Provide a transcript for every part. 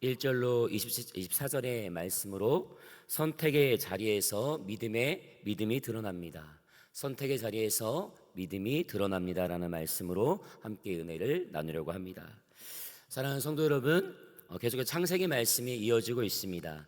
1절로 24절의 말씀으로 선택의 자리에서 믿음이 드러납니다. 선택의 자리에서 믿음이 드러납니다라는 말씀으로 함께 은혜를 나누려고 합니다. 사랑하는 성도 여러분, 계속해서 창세기 말씀이 이어지고 있습니다.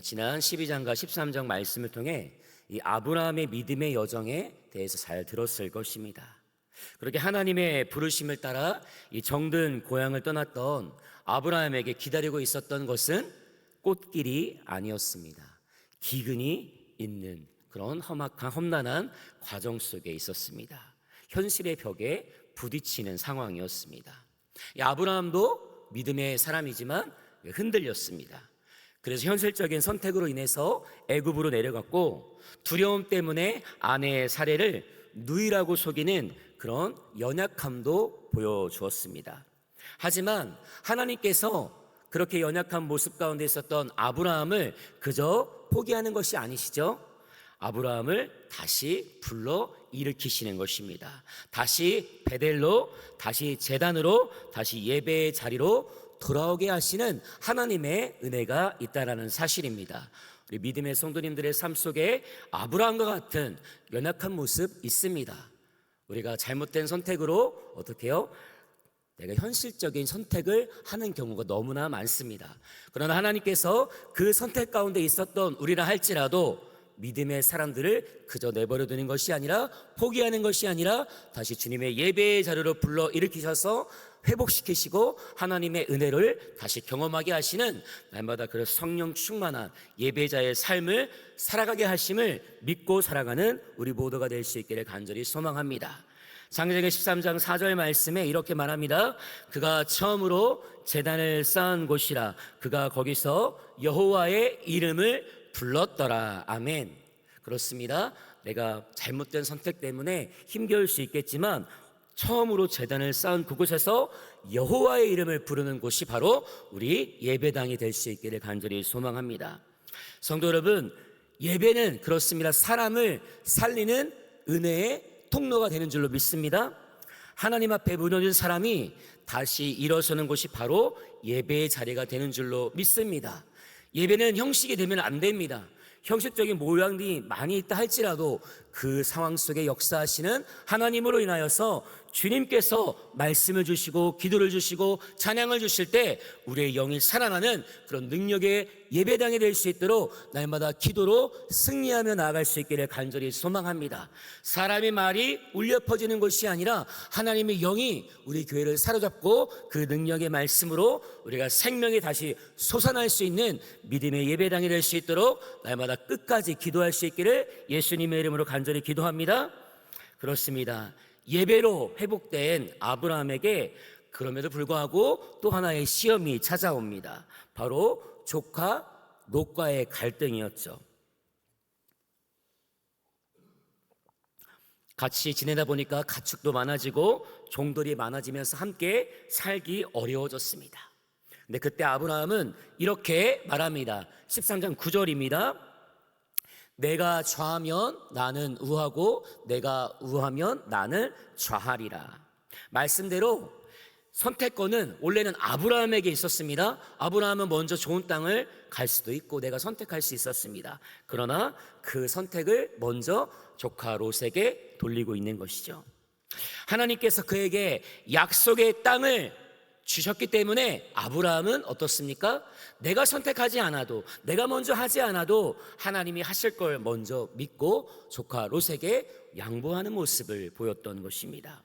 지난 12장과 13장 말씀을 통해 이 아브라함의 믿음의 여정에 대해서 잘 들었을 것입니다. 그렇게 하나님의 부르심을 따라 이 정든 고향을 떠났던 아브라함에게 기다리고 있었던 것은 꽃길이 아니었습니다. 기근이 있는 그런 험난한 과정 속에 있었습니다. 현실의 벽에 부딪히는 상황이었습니다. 이 아브라함도 믿음의 사람이지만 흔들렸습니다. 그래서 현실적인 선택으로 인해서 애굽으로 내려갔고, 두려움 때문에 아내의 사례를 누이라고 속이는 그런 연약함도 보여주었습니다. 하지만 하나님께서 그렇게 연약한 모습 가운데 있었던 아브라함을 그저 포기하는 것이 아니시죠. 아브라함을 다시 불러 일으키시는 것입니다. 다시 베델로, 다시 제단으로, 다시 예배의 자리로 돌아오게 하시는 하나님의 은혜가 있다라는 사실입니다. 우리 믿음의 성도님들의 삶 속에 아브라함과 같은 연약한 모습 있습니다. 우리가 잘못된 선택으로 어떻게 해요? 내가 현실적인 선택을 하는 경우가 너무나 많습니다. 그러나 하나님께서 그 선택 가운데 있었던 우리라 할지라도 믿음의 사람들을 그저 내버려 두는 것이 아니라, 포기하는 것이 아니라 다시 주님의 예배의 자리로 불러 일으키셔서 회복시키시고 하나님의 은혜를 다시 경험하게 하시는 날마다 그 성령 충만한 예배자의 삶을 살아가게 하심을 믿고 살아가는 우리 모두가 될 수 있기를 간절히 소망합니다. 창세기 13장 4절 말씀에 이렇게 말합니다. 그가 처음으로 제단을 쌓은 곳이라. 그가 거기서 여호와의 이름을 불렀더라. 아멘. 그렇습니다. 내가 잘못된 선택 때문에 힘겨울 수 있겠지만 처음으로 제단을 쌓은 그곳에서 여호와의 이름을 부르는 곳이 바로 우리 예배당이 될 수 있기를 간절히 소망합니다. 성도 여러분, 예배는 그렇습니다. 사람을 살리는 은혜의 통로가 되는 줄로 믿습니다. 하나님 앞에 무너진 사람이 다시 일어서는 곳이 바로 예배의 자리가 되는 줄로 믿습니다. 예배는 형식이 되면 안 됩니다. 형식적인 모양이 많이 있다 할지라도 그 상황 속에 역사하시는 하나님으로 인하여서 주님께서 말씀을 주시고 기도를 주시고 찬양을 주실 때 우리의 영이 살아나는 그런 능력의 예배당이 될 수 있도록 날마다 기도로 승리하며 나아갈 수 있기를 간절히 소망합니다. 사람의 말이 울려 퍼지는 것이 아니라 하나님의 영이 우리 교회를 사로잡고 그 능력의 말씀으로 우리가 생명이 다시 솟아날 수 있는 믿음의 예배당이 될 수 있도록 날마다 끝까지 기도할 수 있기를 예수님의 이름으로 간절히 기도합니다. 그렇습니다. 예배로 회복된 아브라함에게 그럼에도 불구하고 또 하나의 시험이 찾아옵니다. 바로 조카 롯과의 갈등이었죠. 같이 지내다 보니까 가축도 많아지고 종들이 많아지면서 함께 살기 어려워졌습니다. 근데 그때 아브라함은 이렇게 말합니다. 13장 9절입니다. 내가 좌하면 나는 우하고 내가 우하면 나는 좌하리라. 말씀대로 선택권은 원래는 아브라함에게 있었습니다. 아브라함은 먼저 좋은 땅을 갈 수도 있고 내가 선택할 수 있었습니다. 그러나 그 선택을 먼저 조카 롯에게 돌리고 있는 것이죠. 하나님께서 그에게 약속의 땅을 주셨기 때문에 아브라함은 어떻습니까? 내가 선택하지 않아도, 내가 먼저 하지 않아도 하나님이 하실 걸 먼저 믿고 조카 롯에게 양보하는 모습을 보였던 것입니다.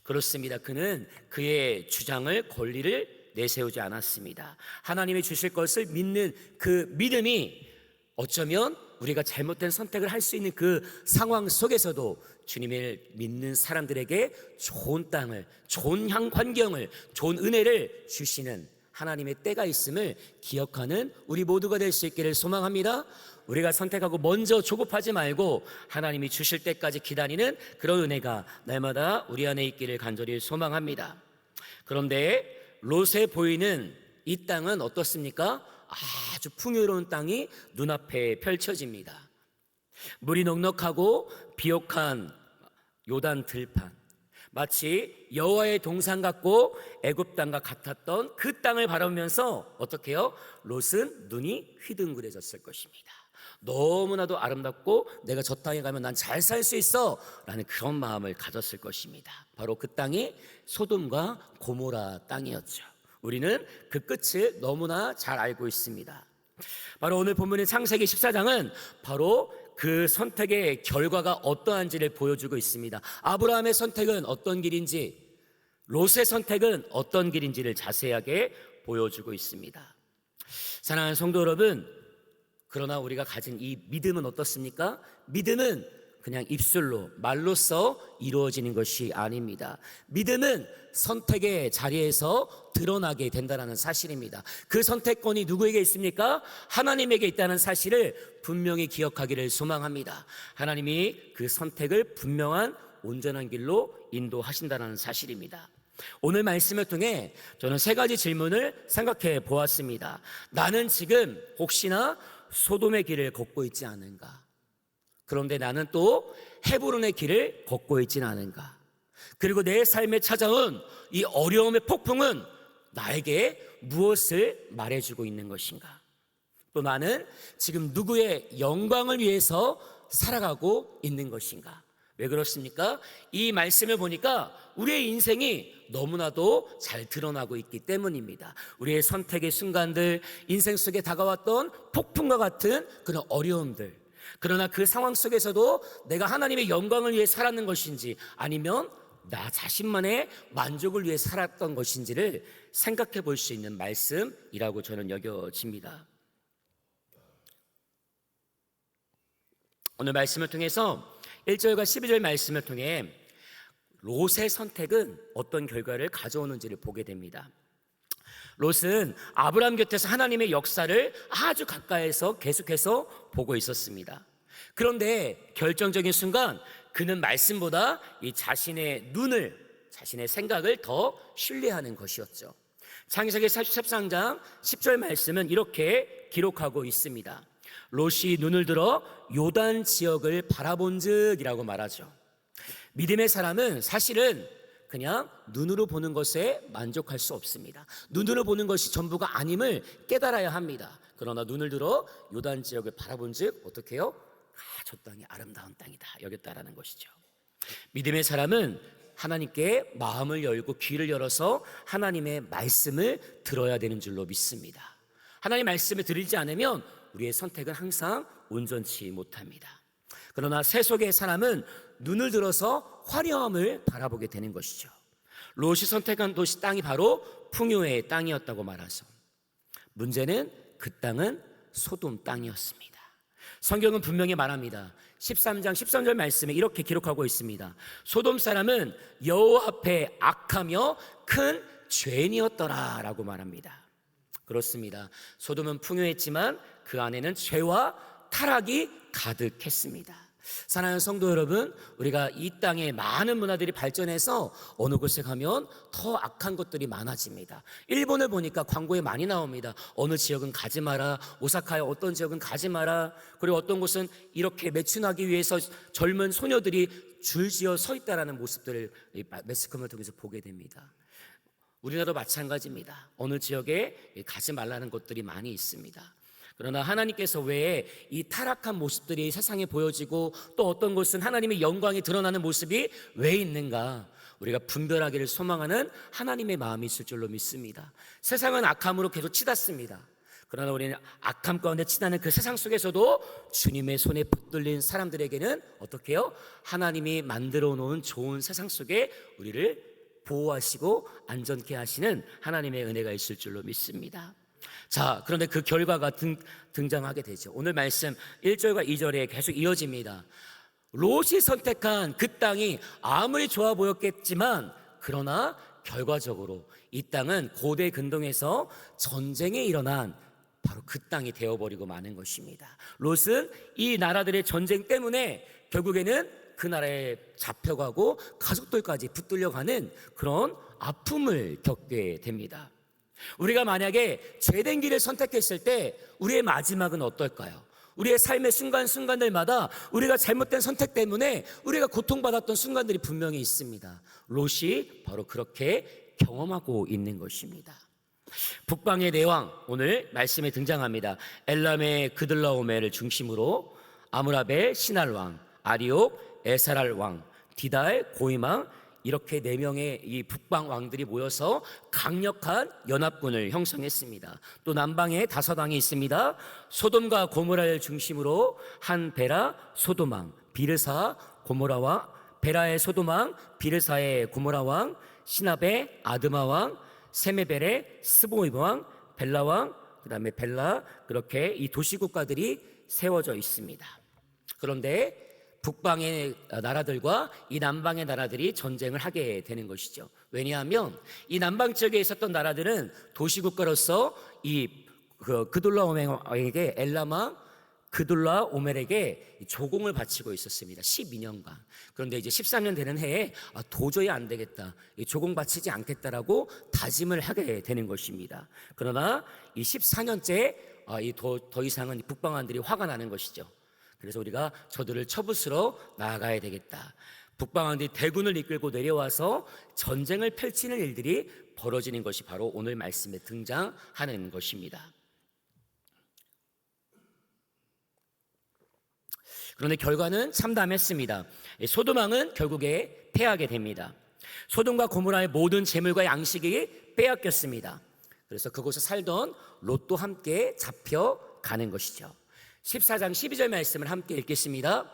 그렇습니다. 그는 그의 주장을, 권리를 내세우지 않았습니다. 하나님이 주실 것을 믿는 그 믿음이 어쩌면 우리가 잘못된 선택을 할 수 있는 그 상황 속에서도 주님을 믿는 사람들에게 좋은 땅을, 좋은 환경을, 좋은 은혜를 주시는 하나님의 때가 있음을 기억하는 우리 모두가 될 수 있기를 소망합니다. 우리가 선택하고 먼저 조급하지 말고 하나님이 주실 때까지 기다리는 그런 은혜가 날마다 우리 안에 있기를 간절히 소망합니다. 그런데 롯에 보이는 이 땅은 어떻습니까? 아주 풍요로운 땅이 눈앞에 펼쳐집니다. 물이 넉넉하고 비옥한 요단 들판, 마치 여호와의 동산 같고 애굽 땅과 같았던 그 땅을 바라보면서 어떻게 해요? 롯은 눈이 휘둥그레졌을 것입니다. 너무나도 아름답고 내가 저 땅에 가면 난 잘 살 수 있어 라는 그런 마음을 가졌을 것입니다. 바로 그 땅이 소돔과 고모라 땅이었죠. 우리는 그 끝을 너무나 잘 알고 있습니다. 바로 오늘 본문인 창세기 14장은 바로 그 선택의 결과가 어떠한지를 보여주고 있습니다. 아브라함의 선택은 어떤 길인지, 롯의 선택은 어떤 길인지를 자세하게 보여주고 있습니다. 사랑하는 성도 여러분, 그러나 우리가 가진 이 믿음은 어떻습니까? 믿음은 그냥 입술로, 말로써 이루어지는 것이 아닙니다. 믿음은 선택의 자리에서 드러나게 된다는 사실입니다. 그 선택권이 누구에게 있습니까? 하나님에게 있다는 사실을 분명히 기억하기를 소망합니다. 하나님이 그 선택을 분명한 온전한 길로 인도하신다는 사실입니다. 오늘 말씀을 통해 저는 세 가지 질문을 생각해 보았습니다. 나는 지금 혹시나 소돔의 길을 걷고 있지 않은가? 그런데 나는 또 헤브론의 길을 걷고 있지는 않은가? 그리고 내 삶에 찾아온 이 어려움의 폭풍은 나에게 무엇을 말해주고 있는 것인가? 또 나는 지금 누구의 영광을 위해서 살아가고 있는 것인가? 왜 그렇습니까? 이 말씀을 보니까 우리의 인생이 너무나도 잘 드러나고 있기 때문입니다. 우리의 선택의 순간들, 인생 속에 다가왔던 폭풍과 같은 그런 어려움들, 그러나 그 상황 속에서도 내가 하나님의 영광을 위해 살았는 것인지 아니면 나 자신만의 만족을 위해 살았던 것인지를 생각해 볼 수 있는 말씀이라고 저는 여겨집니다. 오늘 말씀을 통해서 1절과 12절 말씀을 통해 롯의 선택은 어떤 결과를 가져오는지를 보게 됩니다. 롯은 아브라함 곁에서 하나님의 역사를 아주 가까이에서 계속해서 보고 있었습니다. 그런데 결정적인 순간 그는 말씀보다 이 자신의 눈을, 자신의 생각을 더 신뢰하는 것이었죠. 창세기 43장 10절 말씀은 이렇게 기록하고 있습니다. 롯이 눈을 들어 요단 지역을 바라본즉 이라고 말하죠. 믿음의 사람은 사실은 그냥 눈으로 보는 것에 만족할 수 없습니다. 눈으로 보는 것이 전부가 아님을 깨달아야 합니다. 그러나 눈을 들어 요단 지역을 바라본즉 어떻게 해요? 저 땅이 아름다운 땅이다 여겼다라는 것이죠. 믿음의 사람은 하나님께 마음을 열고 귀를 열어서 하나님의 말씀을 들어야 되는 줄로 믿습니다. 하나님의 말씀을 들리지 않으면 우리의 선택은 항상 온전치 못합니다. 그러나 세속의 사람은 눈을 들어서 화려함을 바라보게 되는 것이죠. 롯이 선택한 도시 땅이 바로 풍요의 땅이었다고 말하죠. 문제는 그 땅은 소돔 땅이었습니다. 성경은 분명히 말합니다. 13장 13절 말씀에 이렇게 기록하고 있습니다. 소돔 사람은 여호와 앞에 악하며 큰 죄인이었더라 라고 말합니다. 그렇습니다. 소돔은 풍요했지만 그 안에는 죄와 타락이 가득했습니다. 사랑하는 성도 여러분, 우리가 이 땅에 많은 문화들이 발전해서 어느 곳에 가면 더 악한 것들이 많아집니다. 일본을 보니까 광고에 많이 나옵니다. 어느 지역은 가지 마라, 오사카의 어떤 지역은 가지 마라, 그리고 어떤 곳은 이렇게 매춘하기 위해서 젊은 소녀들이 줄지어 서 있다라는 모습들을 매스컴을 통해서 보게 됩니다. 우리나라도 마찬가지입니다. 어느 지역에 가지 말라는 것들이 많이 있습니다. 그러나 하나님께서 왜 이 타락한 모습들이 세상에 보여지고 또 어떤 곳은 하나님의 영광이 드러나는 모습이 왜 있는가? 우리가 분별하기를 소망하는 하나님의 마음이 있을 줄로 믿습니다. 세상은 악함으로 계속 치닫습니다. 그러나 우리는 악함 가운데 치닫는 그 세상 속에서도 주님의 손에 붙들린 사람들에게는 어떻게 해요? 하나님이 만들어 놓은 좋은 세상 속에 우리를 보호하시고 안전케 하시는 하나님의 은혜가 있을 줄로 믿습니다. 자, 그런데 그 결과가 등장하게 되죠. 오늘 말씀 1절과 2절에 계속 이어집니다. 롯이 선택한 그 땅이 아무리 좋아 보였겠지만 그러나 결과적으로 이 땅은 고대 근동에서 전쟁이 일어난 바로 그 땅이 되어버리고 마는 것입니다. 롯은 이 나라들의 전쟁 때문에 결국에는 그 나라에 잡혀가고 가족들까지 붙들려가는 그런 아픔을 겪게 됩니다. 우리가 만약에 죄된 길을 선택했을 때 우리의 마지막은 어떨까요? 우리의 삶의 순간순간들마다 우리가 잘못된 선택 때문에 우리가 고통받았던 순간들이 분명히 있습니다. 롯이 바로 그렇게 경험하고 있는 것입니다. 북방의 내왕, 오늘 말씀에 등장합니다. 엘람의 그들라오멜을 중심으로 아므랍의 시날왕, 아리옥 에사랄 왕, 디달 고임왕, 이렇게 4명의 이 북방 왕들이 모여서 강력한 연합군을 형성했습니다. 또 남방에 5왕이 있습니다. 소돔과 고모라를 중심으로 한 베라 소돔왕, 비르사 고모라왕, 베라의 소돔왕, 비르사의 고모라왕, 시납의 아드마왕, 세메벨의 스보이왕, 벨라왕, 그 다음에 벨라, 그렇게 이 도시국가들이 세워져 있습니다. 그런데 북방의 나라들과 이 남방의 나라들이 전쟁을 하게 되는 것이죠. 왜냐하면 이 남방 지역에 있었던 나라들은 도시국가로서 이 그둘라오멜에게, 엘라마 그둘라오멜에게 조공을 바치고 있었습니다. 12년간. 그런데 이제 13년 되는 해에 도저히 안 되겠다, 조공 바치지 않겠다라고 다짐을 하게 되는 것입니다. 그러나 이 14년째 더 이상은 북방왕들이 화가 나는 것이죠. 그래서 우리가 저들을 처부수러 나아가야 되겠다. 북방왕들이 대군을 이끌고 내려와서 전쟁을 펼치는 일들이 벌어지는 것이 바로 오늘 말씀에 등장하는 것입니다. 그런데 결과는 참담했습니다. 소돔왕은 결국에 패하게 됩니다. 소돔과 고모라의 모든 재물과 양식이 빼앗겼습니다. 그래서 그곳에 살던 롯도 함께 잡혀가는 것이죠. 14장 12절 말씀을 함께 읽겠습니다.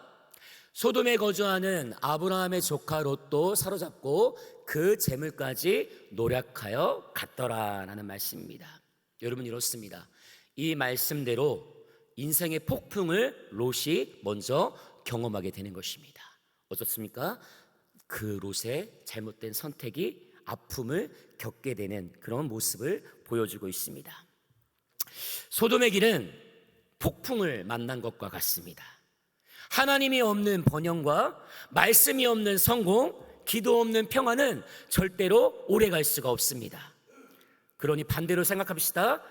소돔에 거주하는 아브라함의 조카 롯도 사로잡고 그 재물까지 노략하여 갔더라라는 말씀입니다. 여러분, 이렇습니다. 이 말씀대로 인생의 폭풍을 롯이 먼저 경험하게 되는 것입니다. 어떻습니까? 그 롯의 잘못된 선택이 아픔을 겪게 되는 그런 모습을 보여주고 있습니다. 소돔의 길은 폭풍을 만난 것과 같습니다. 하나님이 없는 번영과 말씀이 없는 성공, 기도 없는 평화는 절대로 오래 갈 수가 없습니다. 그러니 반대로 생각합시다.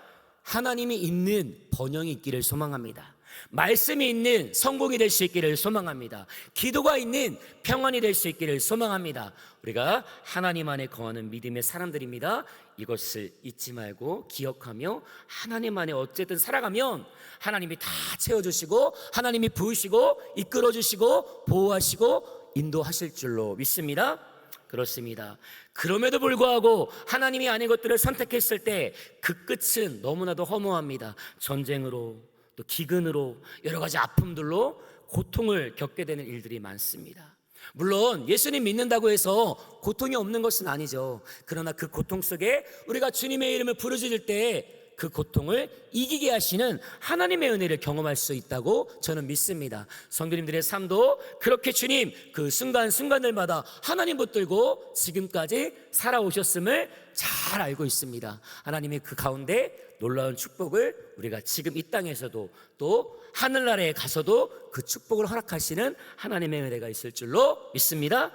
하나님이 있는 번영이 있기를 소망합니다. 말씀이 있는 성공이 될 수 있기를 소망합니다. 기도가 있는 평안이 될 수 있기를 소망합니다. 우리가 하나님 안에 거하는 믿음의 사람들입니다. 이것을 잊지 말고 기억하며 하나님 안에 어쨌든 살아가면 하나님이 다 채워주시고 하나님이 부으시고 이끌어주시고 보호하시고 인도하실 줄로 믿습니다. 그렇습니다. 그럼에도 불구하고 하나님이 아닌 것들을 선택했을 때 그 끝은 너무나도 허무합니다. 전쟁으로, 또 기근으로, 여러 가지 아픔들로 고통을 겪게 되는 일들이 많습니다. 물론 예수님 믿는다고 해서 고통이 없는 것은 아니죠. 그러나 그 고통 속에 우리가 주님의 이름을 부르짖을 때 그 고통을 이기게 하시는 하나님의 은혜를 경험할 수 있다고 저는 믿습니다. 성도님들의 삶도 그렇게 주님 그 순간순간들마다 하나님 붙들고 지금까지 살아오셨음을 잘 알고 있습니다. 하나님의 그 가운데 놀라운 축복을 우리가 지금 이 땅에서도 또 하늘나라에 가서도 그 축복을 허락하시는 하나님의 은혜가 있을 줄로 믿습니다.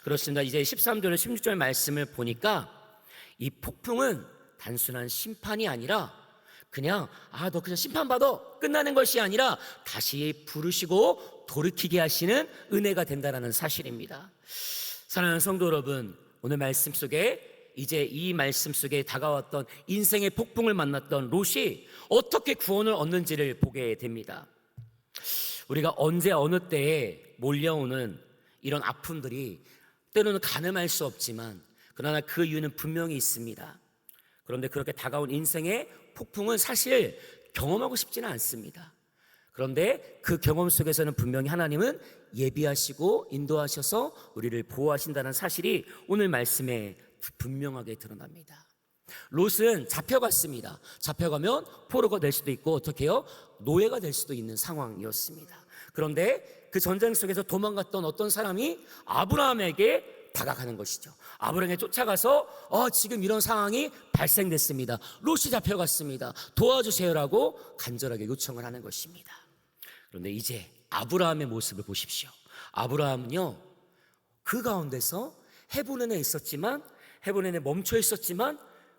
그렇습니다. 이제 13절 16절 말씀을 보니까 이 폭풍은 단순한 심판이 아니라 그냥 너 그냥 심판받아 끝나는 것이 아니라 다시 부르시고 돌이키게 하시는 은혜가 된다는 사실입니다. 사랑하는 성도 여러분, 오늘 말씀 속에 이제 이 말씀 속에 다가왔던 인생의 폭풍을 만났던 롯이 어떻게 구원을 얻는지를 보게 됩니다. 우리가 언제 어느 때에 몰려오는 이런 아픔들이 때로는 가늠할 수 없지만 그러나 그 이유는 분명히 있습니다. 그런데 그렇게 다가온 인생의 폭풍은 사실 경험하고 싶지는 않습니다. 그런데 그 경험 속에서는 분명히 하나님은 예비하시고 인도하셔서 우리를 보호하신다는 사실이 오늘 말씀에 분명하게 드러납니다. 롯은 잡혀갔습니다. 잡혀가면 포로가 될 수도 있고 어떻게 해요? 노예가 될 수도 있는 상황이었습니다. 그런데 그 전쟁 속에서 도망갔던 어떤 사람이 아브라함에게 다가가는 것이죠. 아브라함에게 쫓아가서 지금 이런 상황이 발생됐습니다. 롯이 잡혀갔습니다. 도와주세요라고 간절하게 요청을 하는 것입니다. 그런데 이제 아브라함의 모습을 보십시오. 아브라함은요, 그 가운데서 헤브론에 있었지만 헤브론에 멈춰 있었지만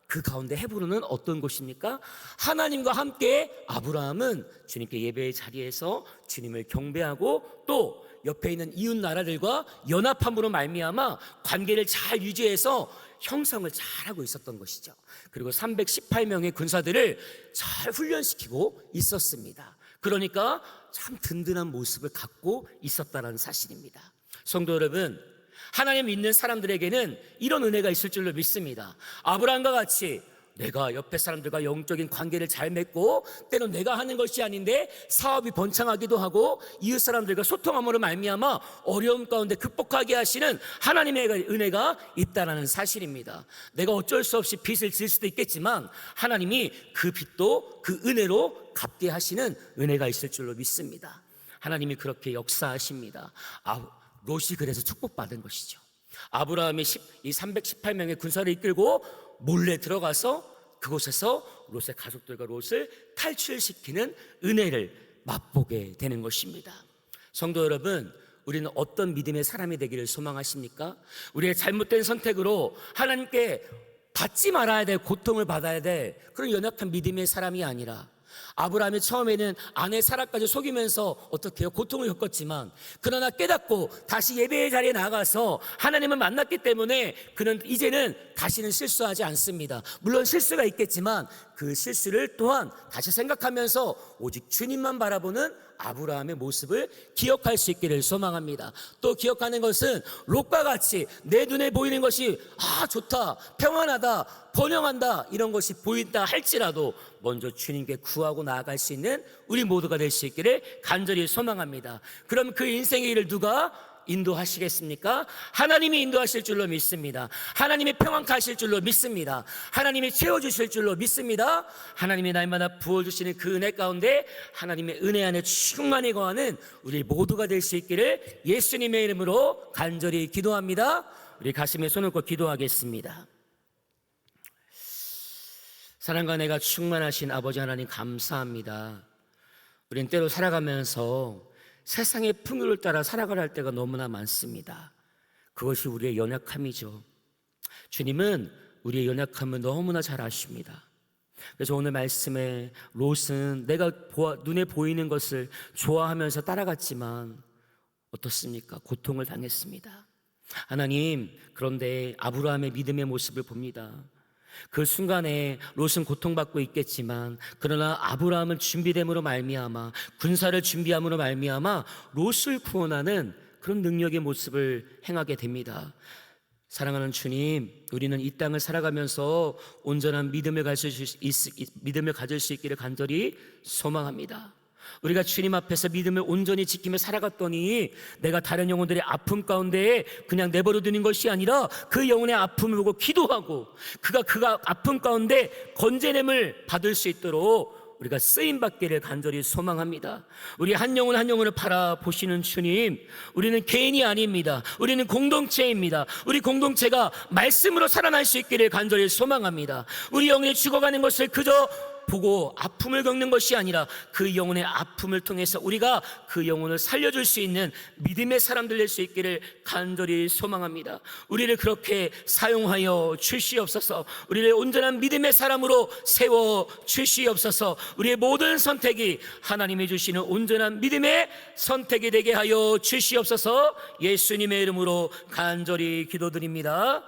그 가운데 헤브론은 어떤 곳입니까? 하나님과 함께 아브라함은 주님께 예배의 자리에서 주님을 경배하고 또 옆에 있는 이웃 나라들과 연합함으로 말미암아 관계를 잘 유지해서 형성을 잘하고 있었던 것이죠. 그리고 318명의 군사들을 잘 훈련시키고 있었습니다. 그러니까 참 든든한 모습을 갖고 있었다는 사실입니다. 성도 여러분, 하나님 믿는 사람들에게는 이런 은혜가 있을 줄로 믿습니다. 아브라함과 같이 내가 옆에 사람들과 영적인 관계를 잘 맺고 때론 내가 하는 것이 아닌데 사업이 번창하기도 하고 이웃 사람들과 소통함으로 말미암아 어려움 가운데 극복하게 하시는 하나님의 은혜가 있다는 사실입니다. 내가 어쩔 수 없이 빚을 질 수도 있겠지만 하나님이 그 빚도 그 은혜로 갚게 하시는 은혜가 있을 줄로 믿습니다. 하나님이 그렇게 역사하십니다. 롯이 그래서 축복받은 것이죠. 아브라함이 이 318명의 군사를 이끌고 몰래 들어가서 그곳에서 롯의 가족들과 롯을 탈출시키는 은혜를 맛보게 되는 것입니다. 성도 여러분, 우리는 어떤 믿음의 사람이 되기를 소망하십니까? 우리의 잘못된 선택으로 하나님께 받지 말아야 될 고통을 받아야 될 그런 연약한 믿음의 사람이 아니라, 아브라함이 처음에는 아내 사라까지 속이면서 어떻게요? 고통을 겪었지만 그러나 깨닫고 다시 예배의 자리에 나가서 하나님을 만났기 때문에 그는 이제는 다시는 실수하지 않습니다. 물론 실수가 있겠지만 그 실수를 또한 다시 생각하면서 오직 주님만 바라보는 아브라함의 모습을 기억할 수 있기를 소망합니다. 또 기억하는 것은 롯과 같이 내 눈에 보이는 것이 좋다, 평안하다, 번영한다 이런 것이 보인다 할지라도 먼저 주님께 구하고 나아갈 수 있는 우리 모두가 될 수 있기를 간절히 소망합니다. 그럼 그 인생의 일을 누가 인도하시겠습니까? 하나님이 인도하실 줄로 믿습니다. 하나님이 평안케 하실 줄로 믿습니다. 하나님이 채워주실 줄로 믿습니다. 하나님이 날마다 부어주시는 그 은혜 가운데 하나님의 은혜 안에 충만히 거하는 우리 모두가 될 수 있기를 예수님의 이름으로 간절히 기도합니다. 우리 가슴에 손을 얹고 기도하겠습니다. 사랑과 내가 충만하신 아버지 하나님 감사합니다. 우린 때로 살아가면서 세상의 풍요를 따라 살아가려 할 때가 너무나 많습니다. 그것이 우리의 연약함이죠. 주님은 우리의 연약함을 너무나 잘 아십니다. 그래서 오늘 말씀에 롯은 내가 눈에 보이는 것을 좋아하면서 따라갔지만 어떻습니까? 고통을 당했습니다. 하나님, 그런데 아브라함의 믿음의 모습을 봅니다. 그 순간에 롯은 고통받고 있겠지만 그러나 아브라함은 준비됨으로 말미암아 군사를 준비함으로 말미암아 롯을 구원하는 그런 능력의 모습을 행하게 됩니다. 사랑하는 주님, 우리는 이 땅을 살아가면서 온전한 믿음을 가질 수 있기를 간절히 소망합니다. 우리가 주님 앞에서 믿음을 온전히 지키며 살아갔더니 내가 다른 영혼들의 아픔 가운데 그냥 내버려 두는 것이 아니라 그 영혼의 아픔을 보고 기도하고 그가 아픔 가운데 건져냄을 받을 수 있도록 우리가 쓰임받기를 간절히 소망합니다. 우리 한 영혼 한 영혼을 바라보시는 주님, 우리는 개인이 아닙니다. 우리는 공동체입니다. 우리 공동체가 말씀으로 살아날 수 있기를 간절히 소망합니다. 우리 영혼이 죽어가는 것을 그저 보고 아픔을 겪는 것이 아니라 그 영혼의 아픔을 통해서 우리가 그 영혼을 살려줄 수 있는 믿음의 사람들 될 수 있기를 간절히 소망합니다. 우리를 그렇게 사용하여 주시옵소서. 우리를 온전한 믿음의 사람으로 세워 주시옵소서. 우리의 모든 선택이 하나님이 주시는 온전한 믿음의 선택이 되게 하여 주시옵소서. 예수님의 이름으로 간절히 기도드립니다.